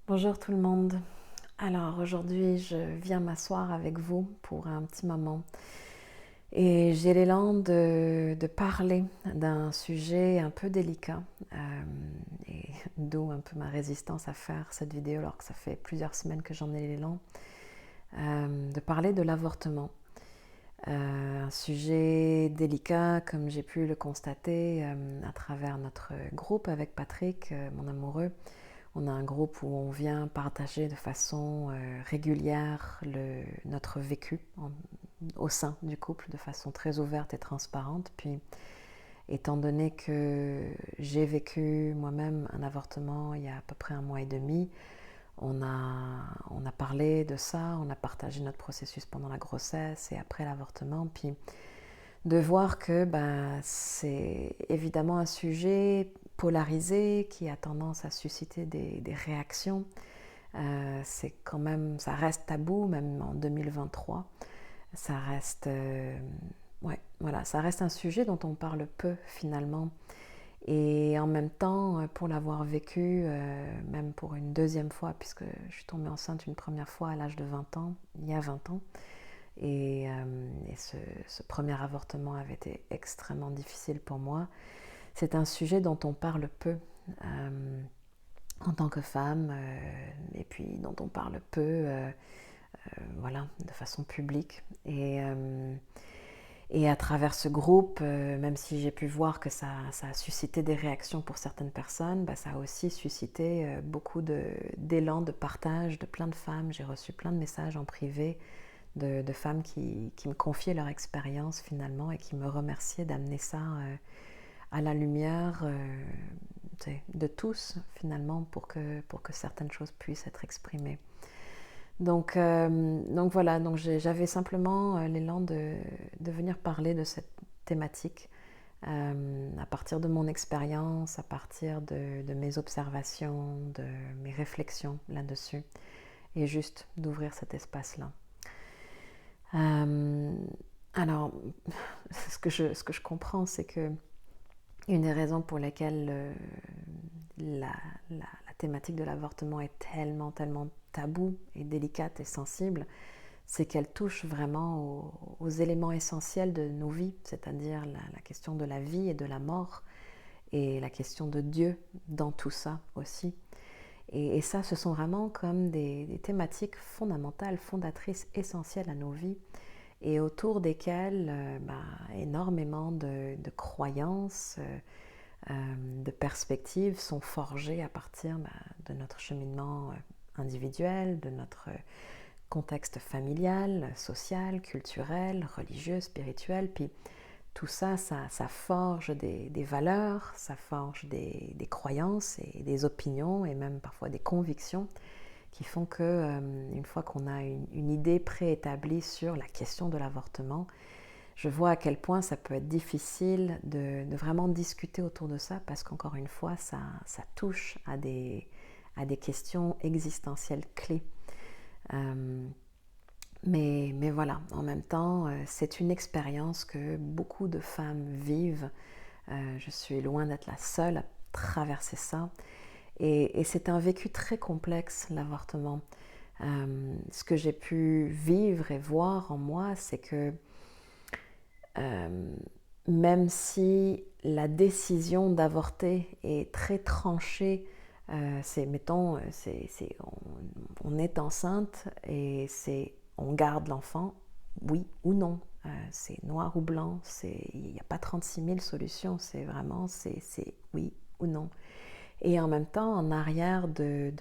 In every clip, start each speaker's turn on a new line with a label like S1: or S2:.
S1: Bonjour tout le monde. Alors aujourd'hui, je viens m'asseoir avec vous pour un petit moment et j'ai l'élan de parler d'un sujet un peu délicat et d'où un peu ma résistance à faire cette vidéo alors que ça fait plusieurs semaines que j'en ai l'élan, de parler de l'avortement. Un sujet délicat comme j'ai pu le constater à travers notre groupe avec Patrick, mon amoureux. On a un groupe où on vient partager de façon régulière notre vécu au sein du couple de façon très ouverte et transparente. Puis, étant donné que j'ai vécu moi-même un avortement il y a à peu près un mois et demi, on a parlé de ça, on a partagé notre processus pendant la grossesse et après l'avortement. Puis, de voir que c'est évidemment un sujet polarisé qui a tendance à susciter des réactions. C'est quand même, ça reste tabou, même en 2023. Ça reste, ouais, voilà, ça reste un sujet dont on parle peu finalement. Et en même temps, pour l'avoir vécu, même pour une deuxième fois, puisque je suis tombée enceinte une première fois à l'âge de 20 ans, il y a 20 ans, et ce premier avortement avait été extrêmement difficile pour moi. C'est un sujet dont on parle peu en tant que femme, et puis dont on parle peu, voilà, de façon publique. Et à travers ce groupe, même si j'ai pu voir que ça a suscité des réactions pour certaines personnes, ça a aussi suscité beaucoup d'élan, de partage de plein de femmes. J'ai reçu plein de messages en privé de femmes qui me confiaient leur expérience finalement et qui me remerciaient d'amener ça à la lumière de tous finalement pour que certaines choses puissent être exprimées. Donc voilà, donc j'avais simplement l'élan de venir parler de cette thématique à partir de mon expérience, à partir de mes observations, de mes réflexions là-dessus, et juste d'ouvrir cet espace-là. Euh, alors, ce que je comprends, c'est que une des raisons pour lesquelles la, la thématique de l'avortement est tellement taboue et délicate et sensible, c'est qu'elle touche vraiment aux éléments essentiels de nos vies, c'est-à-dire la question de la vie et de la mort, et la question de Dieu dans tout ça aussi. Et ça, ce sont vraiment comme des thématiques fondamentales, fondatrices, essentielles à nos vies, et autour desquelles énormément de croyances, de perspectives sont forgées à partir de notre cheminement individuel, de notre contexte familial, social, culturel, religieux, spirituel. Puis tout ça, ça forge des valeurs, ça forge des croyances et des opinions et même parfois des convictions qui font que une fois qu'on a une idée préétablie sur la question de l'avortement, je vois à quel point ça peut être difficile de vraiment discuter autour de ça parce qu'encore une fois, ça touche à des questions existentielles clés. Euh, mais voilà, en même temps, c'est une expérience que beaucoup de femmes vivent. Je suis loin d'être la seule à traverser ça. Et c'est un vécu très complexe, l'avortement. Ce que j'ai pu vivre et voir en moi, c'est que euh, même si la décision d'avorter est très tranchée, c'est, mettons, on est enceinte et on garde l'enfant, oui ou non. C'est noir ou blanc, il n'y a pas 36 000 solutions, c'est vraiment, c'est oui ou non. Et en même temps, en arrière de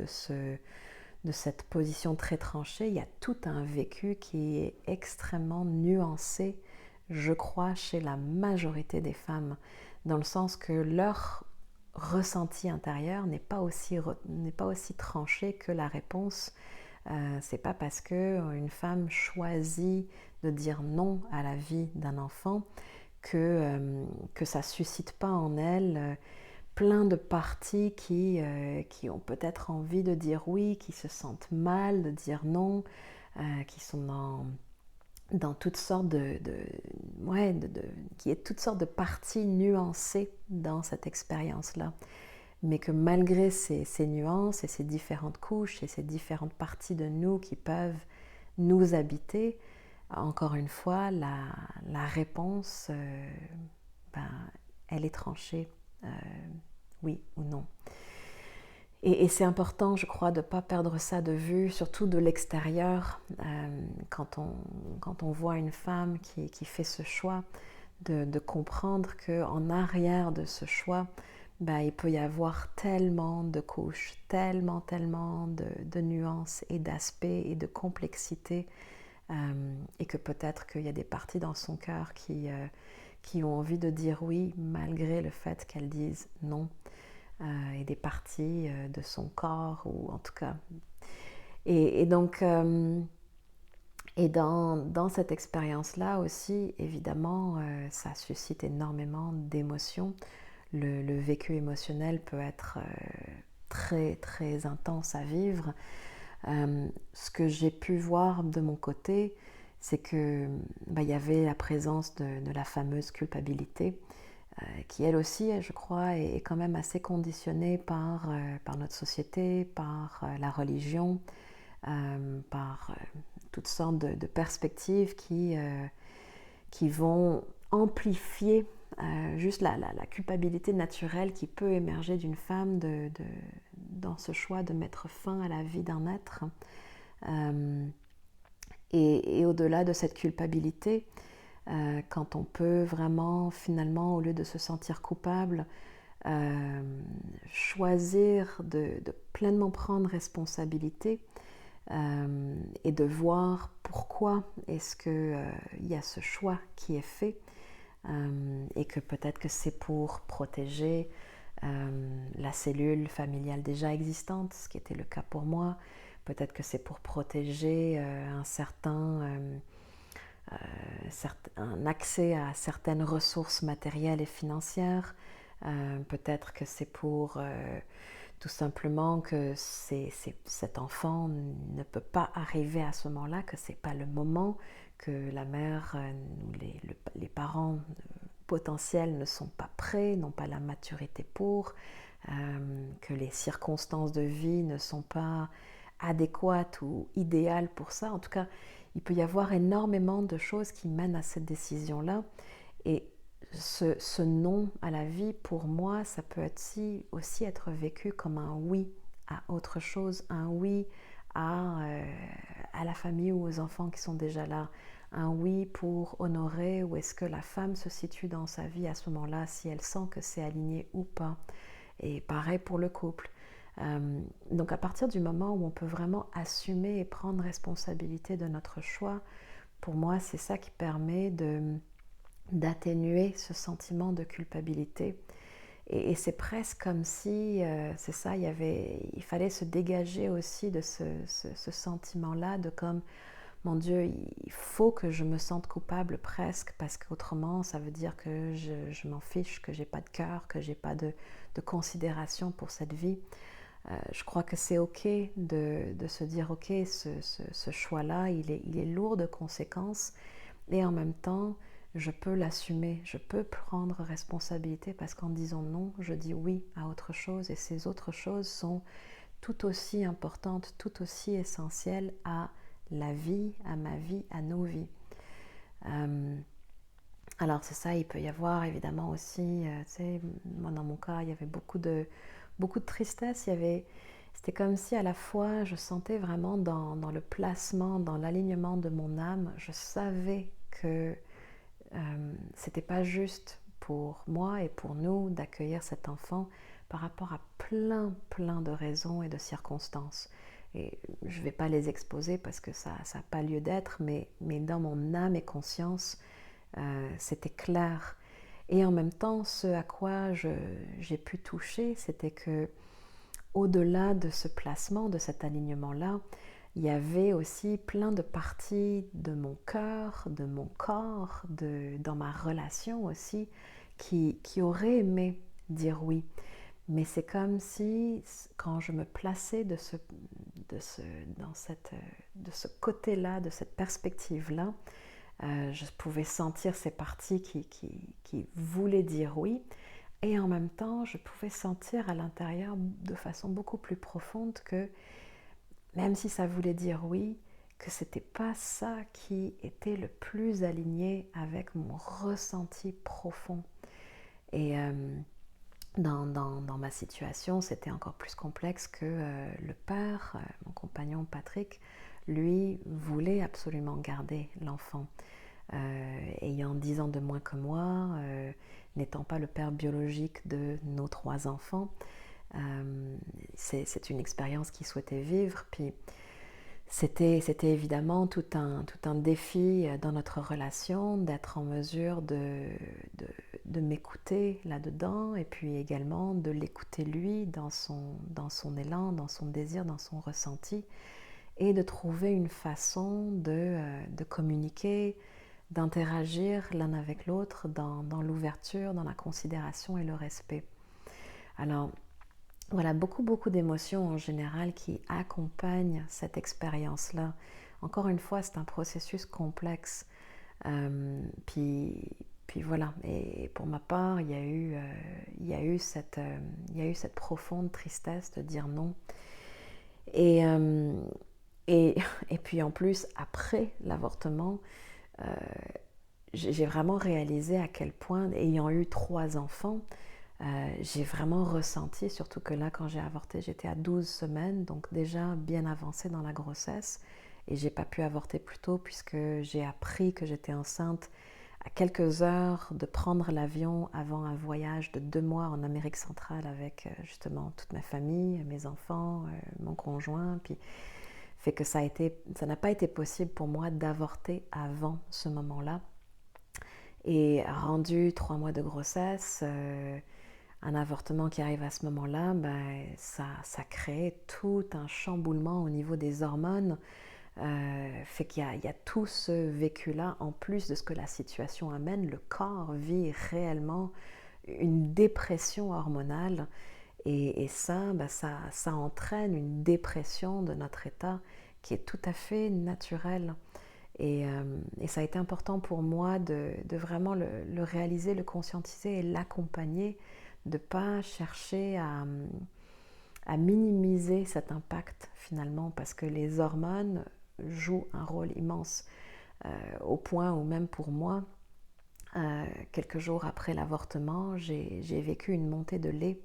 S1: cette position très tranchée, il y a tout un vécu qui est extrêmement nuancé, je crois, chez la majorité des femmes, dans le sens que leur ressenti intérieur n'est pas aussi tranché que la réponse. C'est pas parce que une femme choisit de dire non à la vie d'un enfant que ça suscite pas en elle plein de parties qui ont peut-être envie de dire oui, qui se sentent mal de dire non, qui sont dans toutes sortes ouais, qui est toutes sortes de parties nuancées dans cette expérience-là. mais que malgré ces nuances et ces différentes couches et ces différentes parties de nous qui peuvent nous habiter, encore une fois, la réponse, elle est tranchée, oui ou non. Et c'est important, je crois, de ne pas perdre ça de vue, surtout de l'extérieur, quand on voit une femme qui fait ce choix, de comprendre qu'en arrière de ce choix, il peut y avoir tellement de couches, tellement de nuances et d'aspects et de complexité, et que peut-être qu'il y a des parties dans son cœur qui ont envie de dire oui, malgré le fait qu'elles disent non. Et des parties de son corps, ou en tout cas. Et donc, et dans cette expérience-là aussi, évidemment, ça suscite énormément d'émotions. Le vécu émotionnel peut être très, très intense à vivre. Ce que j'ai pu voir de mon côté, c'est que y avait la présence de la fameuse culpabilité, qui elle aussi, je crois, est quand même assez conditionnée par notre société, par la religion, par toutes sortes de perspectives qui vont amplifier juste la culpabilité naturelle qui peut émerger d'une femme dans ce choix de mettre fin à la vie d'un être. Et au-delà de cette culpabilité, quand on peut vraiment, finalement, au lieu de se sentir coupable, choisir de pleinement prendre responsabilité, et de voir pourquoi est-ce qu'il y a ce choix qui est fait, et que peut-être que c'est pour protéger la cellule familiale déjà existante, ce qui était le cas pour moi. Peut-être que c'est pour protéger un accès à certaines ressources matérielles et financières. Peut-être que c'est pour tout simplement que cet enfant ne peut pas arriver à ce moment-là, que ce n'est pas le moment, que la mère ou les parents potentiels ne sont pas prêts, n'ont pas la maturité pour, que les circonstances de vie ne sont pas adéquates ou idéales pour ça. En tout cas, il peut y avoir énormément de choses qui mènent à cette décision-là. Et ce non à la vie, pour moi, ça peut aussi être vécu comme un oui à autre chose, un oui à la famille ou aux enfants qui sont déjà là, un oui pour honorer où est-ce que la femme se situe dans sa vie à ce moment-là, si elle sent que c'est aligné ou pas. Et pareil pour le couple. Donc à partir du moment où on peut vraiment assumer et prendre responsabilité de notre choix, pour moi c'est ça qui permet d'atténuer ce sentiment de culpabilité. Et c'est presque comme si, c'est ça, il fallait se dégager aussi de ce sentiment-là, de comme, mon Dieu, il faut que je me sente coupable presque, parce qu'autrement ça veut dire que je m'en fiche, que j'ai pas de cœur, que j'ai pas de considération pour cette vie. Je crois que c'est ok de se dire ok, ce choix-là, il est lourd de conséquences, et en même temps, je peux l'assumer, je peux prendre responsabilité, parce qu'en disant non, je dis oui à autre chose, et ces autres choses sont tout aussi importantes, tout aussi essentielles à la vie, à ma vie, à nos vies. Alors c'est ça, il peut y avoir évidemment aussi, tu sais, moi dans mon cas, il y avait beaucoup de tristesse. C'était comme si à la fois je sentais vraiment dans le placement, dans l'alignement de mon âme, je savais que c'était pas juste pour moi et pour nous d'accueillir cet enfant par rapport à plein de raisons et de circonstances. Et je ne vais pas les exposer parce que ça n'a pas lieu d'être, mais dans mon âme et conscience, c'était clair. Et en même temps, ce à quoi j'ai pu toucher, c'était que au-delà de ce placement, de cet alignement-là, il y avait aussi plein de parties de mon cœur, de mon corps, dans ma relation aussi, qui auraient aimé dire oui. Mais c'est comme si, quand je me plaçais de ce côté-là, de cette perspective-là, je pouvais sentir ces parties qui voulaient dire oui, Et en même temps, je pouvais sentir à l'intérieur de façon beaucoup plus profonde que même si ça voulait dire oui, que c'était pas ça qui était le plus aligné avec mon ressenti profond. Et dans ma situation, c'était encore plus complexe que le père, mon compagnon Patrick, lui voulait absolument garder l'enfant. Ayant 10 ans de moins que moi, n'étant pas le père biologique de nos 3 enfants, c'est une expérience qu'il souhaitait vivre. Puis c'était évidemment tout un défi dans notre relation d'être en mesure de m'écouter là-dedans et puis également de l'écouter lui dans son élan, dans son désir, dans son ressenti et de trouver une façon de communiquer, d'interagir l'un avec l'autre dans l'ouverture, dans la considération et le respect. Alors, voilà, beaucoup d'émotions en général qui accompagnent cette expérience-là. Encore une fois, c'est un processus complexe. Puis voilà, et pour ma part, il y a eu cette profonde tristesse de dire non. Et, euh, et, et puis en plus, après l'avortement, euh, j'ai vraiment réalisé à quel point, ayant eu 3 enfants, j'ai vraiment ressenti, surtout que là, quand j'ai avorté, j'étais à 12 semaines, donc déjà bien avancée dans la grossesse. Et j'ai pas pu avorter plus tôt puisque j'ai appris que j'étais enceinte à quelques heures de prendre l'avion avant un voyage de 2 mois en Amérique centrale avec justement toute ma famille, mes enfants, mon conjoint. Puis fait que ça n'a pas été possible pour moi d'avorter avant ce moment-là. Et rendu 3 mois de grossesse, un avortement qui arrive à ce moment-là, ben, ça crée tout un chamboulement au niveau des hormones. Fait qu'il y a tout ce vécu-là, en plus de ce que la situation amène, le corps vit réellement une dépression hormonale. Et ça, ben, ça entraîne une dépression de notre état qui est tout à fait naturelle. Et ça a été important pour moi de vraiment le réaliser, le conscientiser et l'accompagner, de ne pas chercher à minimiser cet impact finalement, parce que les hormones jouent un rôle immense, au point où même pour moi, quelques jours après l'avortement, j'ai vécu une montée de lait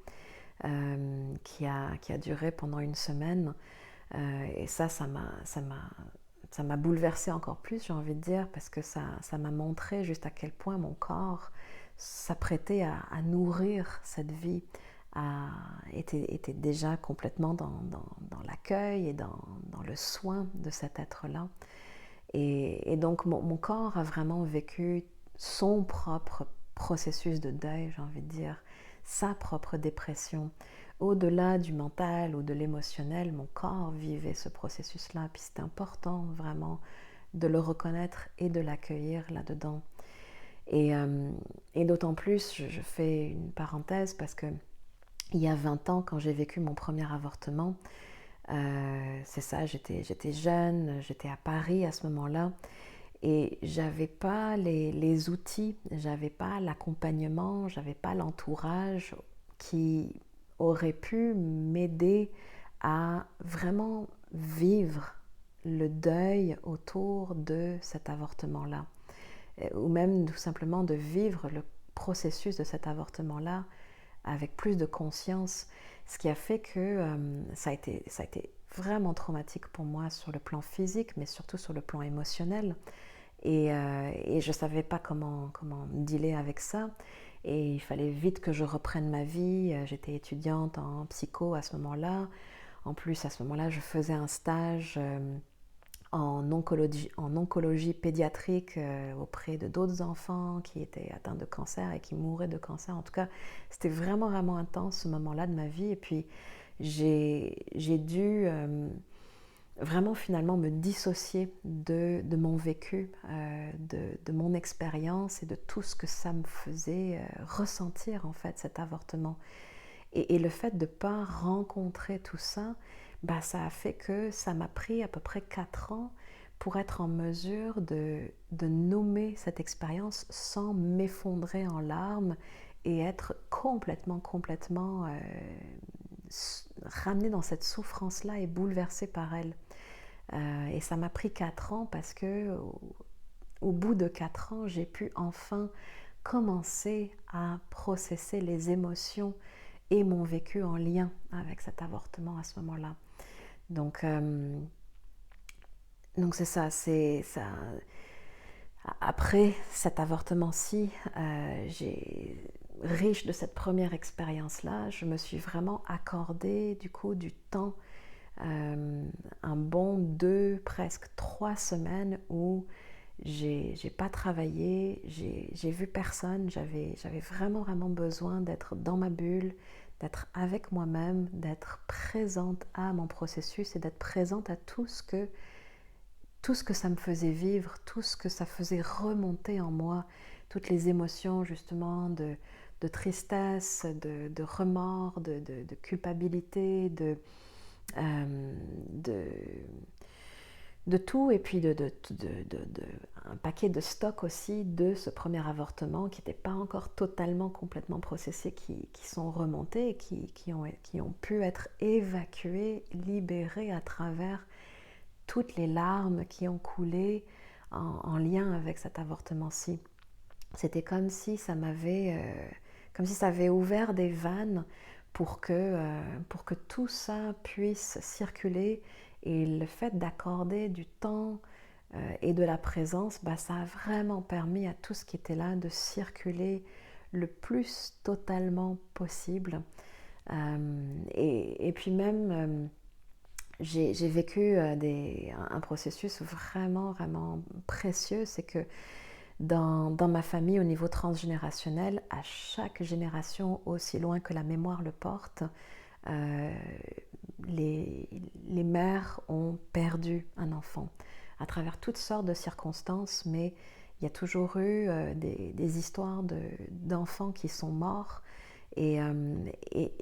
S1: qui a duré pendant une semaine. Et ça m'a bouleversée encore plus, j'ai envie de dire, parce que ça m'a montré juste à quel point mon corps s'apprêtait à nourrir cette vie, était déjà complètement dans l'accueil et dans le soin de cet être-là. Et donc mon corps a vraiment vécu son propre processus de deuil, j'ai envie de dire, sa propre dépression. Au-delà du mental ou de l'émotionnel, mon corps vivait ce processus-là. Puis c'est important vraiment de le reconnaître et de l'accueillir là-dedans. Et, euh, et d'autant plus, je fais une parenthèse parce que il y a 20 ans, quand j'ai vécu mon premier avortement, c'est ça, j'étais jeune, j'étais à Paris à ce moment-là, et j'avais pas les outils, j'avais pas l'accompagnement, j'avais pas l'entourage qui aurait pu m'aider à vraiment vivre le deuil autour de cet avortement-là, ou même tout simplement de vivre le processus de cet avortement-là avec plus de conscience, ce qui a fait que ça a été vraiment traumatique pour moi sur le plan physique, mais surtout sur le plan émotionnel. Et je ne savais pas comment dealer avec ça. Et il fallait vite que je reprenne ma vie. J'étais étudiante en psycho à ce moment-là. En plus, à ce moment-là, je faisais un stage en oncologie pédiatrique auprès de d'autres enfants qui étaient atteints de cancer et qui mouraient de cancer. En tout cas, c'était vraiment intense ce moment-là de ma vie. Et puis, j'ai dû vraiment finalement me dissocier de mon vécu, de mon expérience et de tout ce que ça me faisait ressentir en fait cet avortement. Et le fait de ne pas rencontrer tout ça, bah, ça a fait que ça m'a pris à peu près 4 ans pour être en mesure de nommer cette expérience sans m'effondrer en larmes et être complètement ramenée dans cette souffrance-là et bouleversée par elle. Et ça m'a pris 4 ans parce que au bout de 4 ans, j'ai pu enfin commencer à processer les émotions et mon vécu en lien avec cet avortement à ce moment-là. Donc c'est ça, Après cet avortement-ci, riche de cette première expérience-là, je me suis vraiment accordé du coup du temps, un bon 2, presque 3 semaines où j'ai pas travaillé, j'ai vu personne, j'avais vraiment besoin d'être dans ma bulle, d'être avec moi-même, d'être présente à mon processus et d'être présente à tout ce que ça me faisait vivre, tout ce que ça faisait remonter en moi, toutes les émotions justement de tristesse, de remords, de culpabilité, de, de tout, et puis un paquet de stocks aussi de ce premier avortement qui n'était pas encore totalement, complètement processé, qui sont remontés et qui ont pu être évacués, libérés à travers toutes les larmes qui ont coulé en lien avec cet avortement-ci. C'était comme si ça avait ouvert des vannes pour que tout ça puisse circuler. Et le fait d'accorder du temps et de la présence, ça a vraiment permis à tout ce qui était là de circuler le plus totalement possible. Et puis même, j'ai vécu un processus vraiment précieux. C'est que dans ma famille, au niveau transgénérationnel, à chaque génération, aussi loin que la mémoire le porte, les mères ont perdu un enfant à travers toutes sortes de circonstances, mais il y a toujours eu des histoires d'enfants qui sont morts, et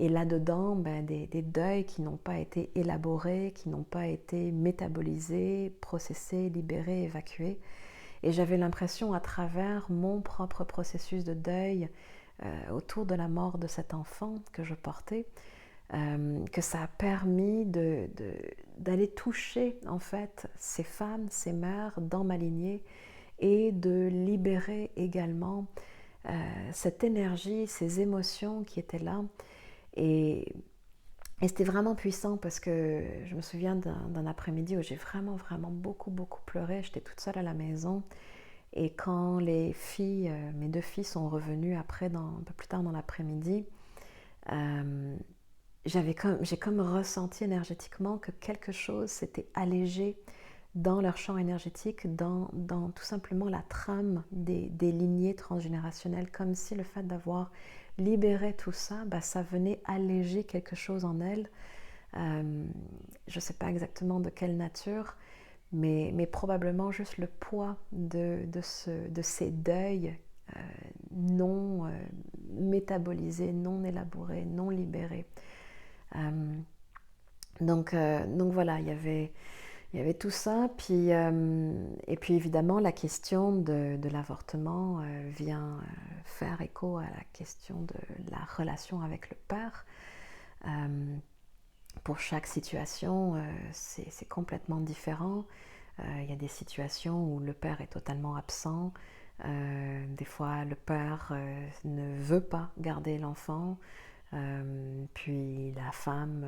S1: là-dedans, des deuils qui n'ont pas été élaborés, qui n'ont pas été métabolisés, processés, libérés, évacués. Et j'avais l'impression, à travers mon propre processus de deuil autour de la mort de cet enfant que je portais, que ça a permis d'aller toucher en fait ces femmes, ces mères dans ma lignée, et de libérer également cette énergie, ces émotions qui étaient là. Et c'était vraiment puissant parce que je me souviens d'un après-midi où j'ai vraiment beaucoup pleuré. J'étais toute seule à la maison. Et quand mes 2 filles sont revenues après, un peu plus tard dans l'après-midi, j'ai comme ressenti énergétiquement que quelque chose s'était allégé dans leur champ énergétique, dans tout simplement la trame des lignées transgénérationnelles, comme si le fait d'avoir libéré tout ça, ça venait alléger quelque chose en elles. Je ne sais pas exactement de quelle nature, mais probablement juste le poids de ces deuils non métabolisés, non élaborés, non libérés. Donc voilà, il y avait tout ça, et puis évidemment la question de l'avortement vient faire écho à la question de la relation avec le père. Pour chaque situation, c'est complètement différent. Il y a des situations où le père est totalement absent. Des fois, le père ne veut pas garder l'enfant. Puis la femme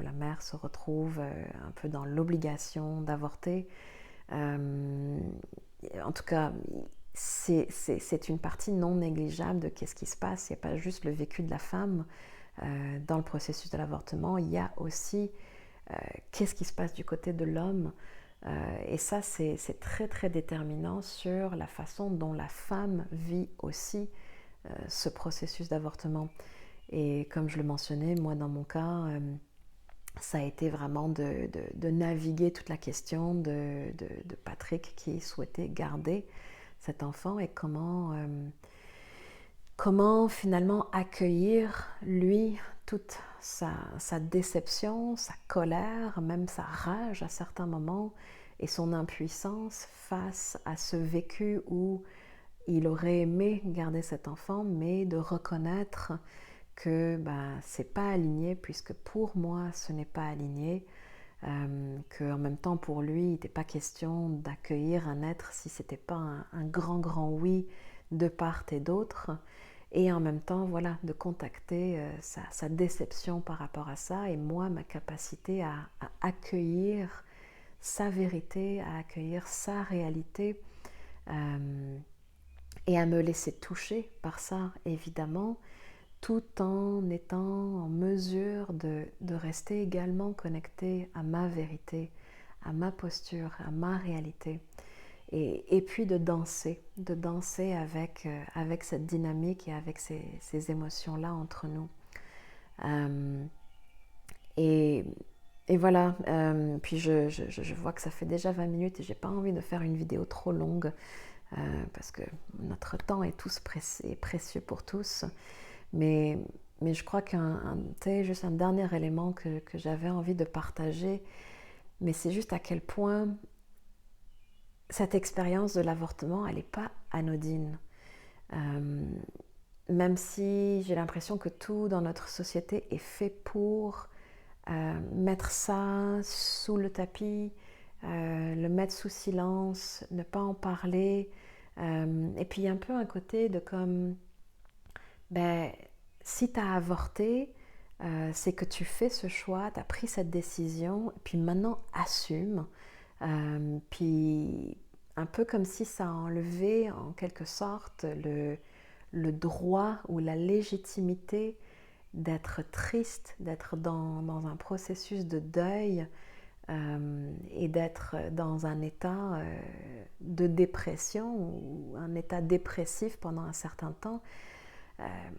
S1: la mère se retrouve un peu dans l'obligation d'avorter. En tout cas, c'est une partie non négligeable de qu'est-ce qui se passe. Il n'y a pas juste le vécu de la femme dans le processus de l'avortement, il y a aussi qu'est-ce qui se passe du côté de l'homme. Et ça, c'est très déterminant sur la façon dont la femme vit aussi ce processus d'avortement. Et comme je le mentionnais, moi dans mon cas, ça a été vraiment de naviguer toute la question de Patrick qui souhaitait garder cet enfant, et comment finalement accueillir lui toute sa déception, sa colère, même sa rage à certains moments, et son impuissance face à ce vécu où il aurait aimé garder cet enfant, mais de reconnaître que c'est pas aligné, puisque pour moi ce n'est pas aligné, qu'en même temps pour lui il n'était pas question d'accueillir un être si c'était pas un grand oui de part et d'autre, et en même temps voilà, de contacter sa déception par rapport à ça, et moi ma capacité à accueillir sa vérité, à accueillir sa réalité, et à me laisser toucher par ça évidemment, tout en étant en mesure de rester également connecté à ma vérité, à ma posture, à ma réalité. Et puis de danser avec cette dynamique et avec ces émotions-là entre nous. Et, et voilà, puis je vois que ça fait déjà 20 minutes et j'ai pas envie de faire une vidéo trop longue, parce que notre temps est précieux pour tous. Mais je crois juste un dernier élément que j'avais envie de partager, mais c'est juste à quel point cette expérience de l'avortement, elle n'est pas anodine. Même si j'ai l'impression que tout dans notre société est fait pour mettre ça sous le tapis, le mettre sous silence, ne pas en parler. Et puis il y a un peu un côté de comme, si tu as avorté, c'est que tu fais ce choix, tu as pris cette décision, puis maintenant assume. Puis un peu comme si ça enlevait en quelque sorte le droit ou la légitimité d'être triste, d'être dans un processus de deuil, et d'être dans un état de dépression ou un état dépressif pendant un certain temps.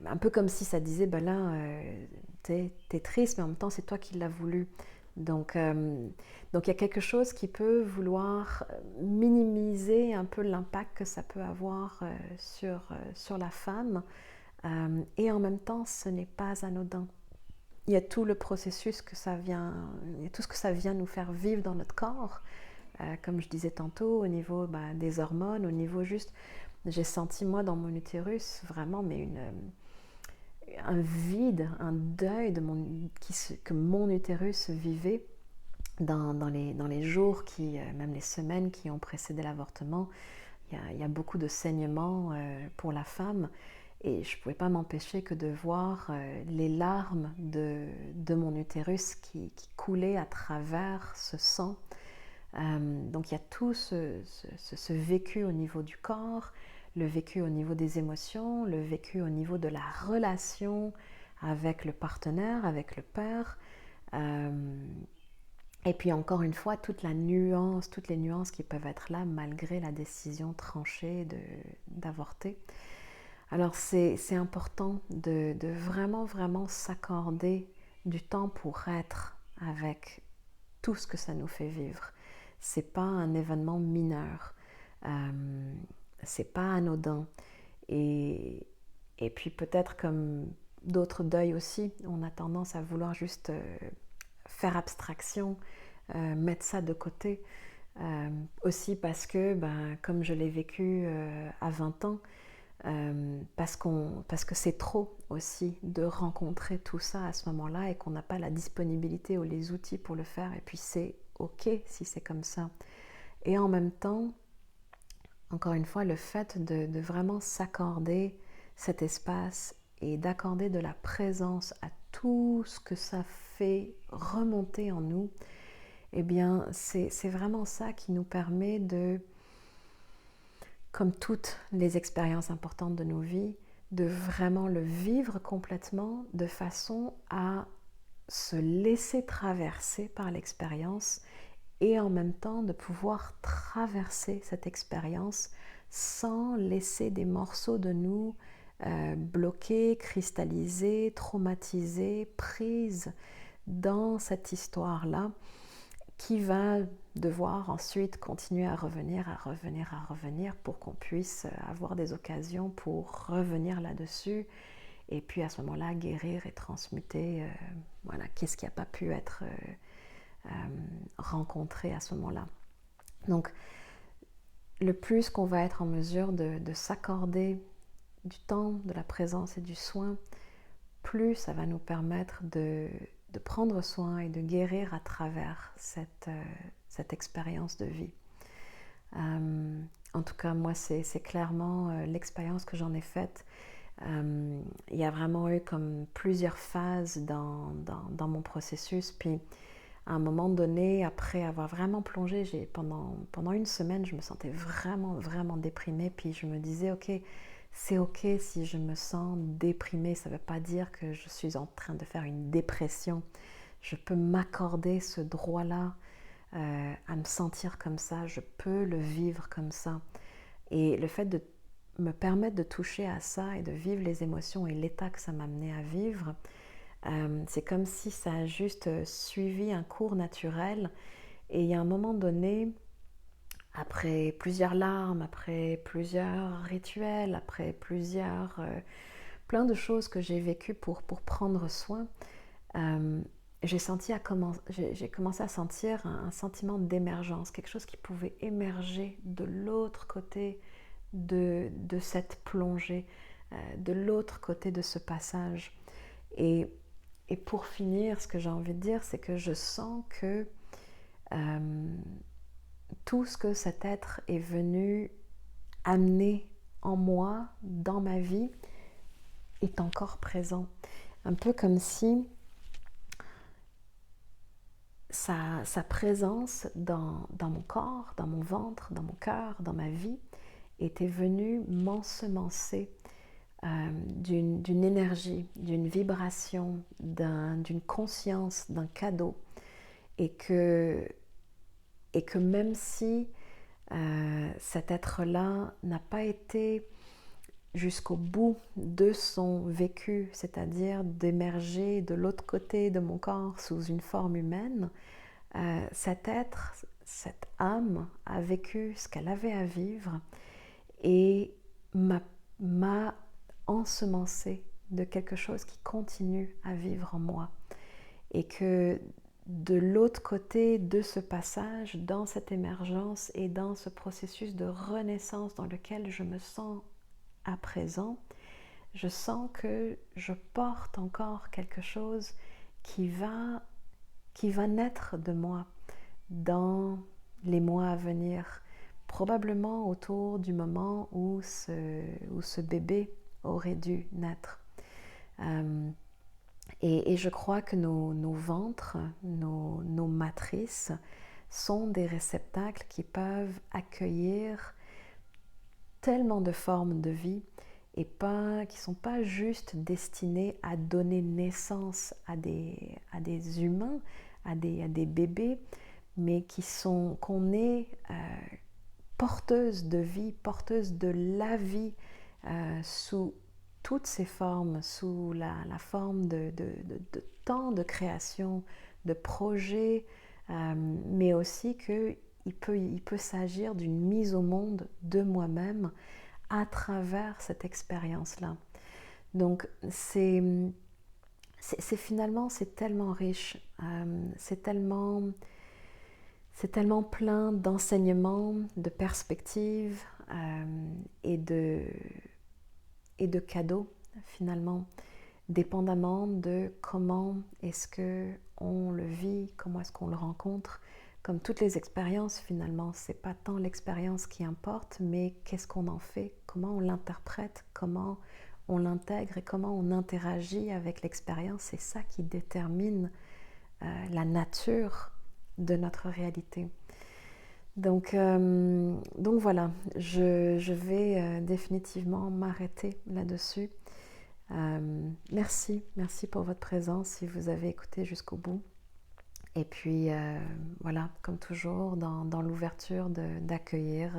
S1: Un peu comme si ça disait, t'es triste, mais en même temps c'est toi qui l'as voulu. Donc il y a quelque chose qui peut vouloir minimiser un peu l'impact que ça peut avoir sur la femme, et en même temps ce n'est pas anodin. Il y a tout le processus que ça vient, il y a tout ce que ça vient nous faire vivre dans notre corps, comme je disais tantôt, au niveau des hormones, au niveau juste, j'ai senti moi dans mon utérus vraiment un vide, un deuil que mon utérus vivait dans les jours, même les semaines qui ont précédé l'avortement. Il y a beaucoup de saignements pour la femme, et je ne pouvais pas m'empêcher que de voir les larmes de mon utérus qui coulaient à travers ce sang. Donc il y a tout ce vécu au niveau du corps, le vécu au niveau des émotions, le vécu au niveau de la relation avec le partenaire, avec le père. Et puis encore une fois, toutes les nuances qui peuvent être là malgré la décision tranchée d'avorter. Alors c'est important de vraiment, vraiment s'accorder du temps pour être avec tout ce que ça nous fait vivre. C'est pas un événement mineur, c'est pas anodin. Et puis peut-être comme d'autres deuils aussi, on a tendance à vouloir juste faire abstraction, mettre ça de côté. Aussi parce que, comme je l'ai vécu à 20 ans, parce que c'est trop aussi de rencontrer tout ça à ce moment-là, et qu'on n'a pas la disponibilité ou les outils pour le faire, et puis c'est ok si c'est comme ça. Et en même temps, encore une fois, le fait de vraiment s'accorder cet espace et d'accorder de la présence à tout ce que ça fait remonter en nous, eh bien c'est vraiment ça qui nous permet de, comme toutes les expériences importantes de nos vies, de vraiment le vivre complètement de façon à se laisser traverser par l'expérience, et en même temps de pouvoir traverser cette expérience sans laisser des morceaux de nous bloqués, cristallisés, traumatisés, prises dans cette histoire-là, qui va devoir ensuite continuer à revenir pour qu'on puisse avoir des occasions pour revenir là-dessus, et puis à ce moment-là guérir et transmuter qu'est-ce qui n'a pas pu être rencontré à ce moment-là. Donc le plus qu'on va être en mesure de s'accorder du temps, de la présence et du soin, plus ça va nous permettre de prendre soin et de guérir à travers cette expérience de vie. En tout cas, moi, c'est clairement l'expérience que j'en ai faite. Il y a vraiment eu comme plusieurs phases dans mon processus. Puis, à un moment donné, après avoir vraiment plongé, pendant une semaine, je me sentais vraiment, vraiment déprimée. Puis, je me disais, OK, c'est OK si je me sens déprimée. Ça ne veut pas dire que je suis en train de faire une dépression. Je peux m'accorder ce droit-là à me sentir comme ça. Je peux le vivre comme ça. Et le fait de me permettre de toucher à ça et de vivre les émotions et l'état que ça m'amenait à vivre, c'est comme si ça a juste suivi un cours naturel. Et il y a un moment donné, après plusieurs larmes, après plusieurs rituels, après plein de choses que j'ai vécues pour prendre soin, j'ai commencé à sentir un sentiment d'émergence, quelque chose qui pouvait émerger de l'autre côté de cette plongée, de l'autre côté de ce passage. Et, et pour finir, ce que j'ai envie de dire, c'est que je sens que tout ce que cet être est venu amener en moi, dans ma vie, est encore présent. Un peu comme si sa présence dans mon corps, dans mon ventre, dans mon cœur, dans ma vie, était venue m'ensemencer d'une énergie, d'une vibration, d'une conscience, d'un cadeau. Et que même si cet être-là n'a pas été jusqu'au bout de son vécu, c'est-à-dire d'émerger de l'autre côté de mon corps sous une forme humaine, cet être, cette âme a vécu ce qu'elle avait à vivre et m'a ensemencé de quelque chose qui continue à vivre en moi. Et que de l'autre côté de ce passage, dans cette émergence et dans ce processus de renaissance dans lequel je me sens à présent, je sens que je porte encore quelque chose qui va naître de moi dans les mois à venir, probablement autour du moment où ce bébé aurait dû naître. Et je crois que nos ventres, nos matrices sont des réceptacles qui peuvent accueillir tellement de formes de vie et qui ne sont pas juste destinés à donner naissance à des humains, à des bébés, mais qu'on est porteuse de vie, porteuse de la vie sous toutes ces formes, sous la forme de temps de création, de projets, mais aussi qu'il peut s'agir d'une mise au monde de moi-même à travers cette expérience-là. Donc finalement, c'est tellement riche, c'est tellement plein d'enseignements, de perspectives et de cadeaux finalement, dépendamment de comment est-ce qu'on le vit, comment est-ce qu'on le rencontre. Comme toutes les expériences finalement, c'est pas tant l'expérience qui importe, mais qu'est-ce qu'on en fait, comment on l'interprète, comment on l'intègre et comment on interagit avec l'expérience. C'est ça qui détermine la nature de notre réalité. Donc voilà, je vais définitivement m'arrêter là-dessus. Merci pour votre présence si vous avez écouté jusqu'au bout. Et puis voilà, comme toujours, dans l'ouverture d'accueillir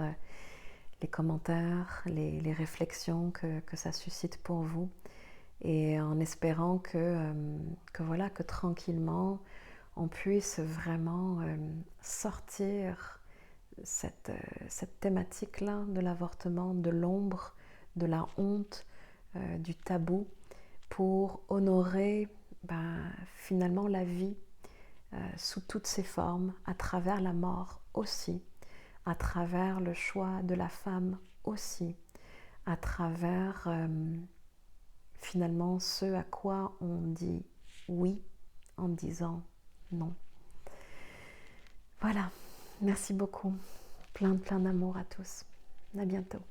S1: les commentaires, les réflexions que ça suscite pour vous. Et en espérant que tranquillement, on puisse vraiment sortir cette thématique-là de l'avortement, de l'ombre, de la honte, du tabou, pour honorer finalement la vie sous toutes ses formes, à travers la mort aussi, à travers le choix de la femme aussi, à travers finalement ce à quoi on dit oui en disant non. Voilà, merci beaucoup. Plein d'amour à tous. À bientôt.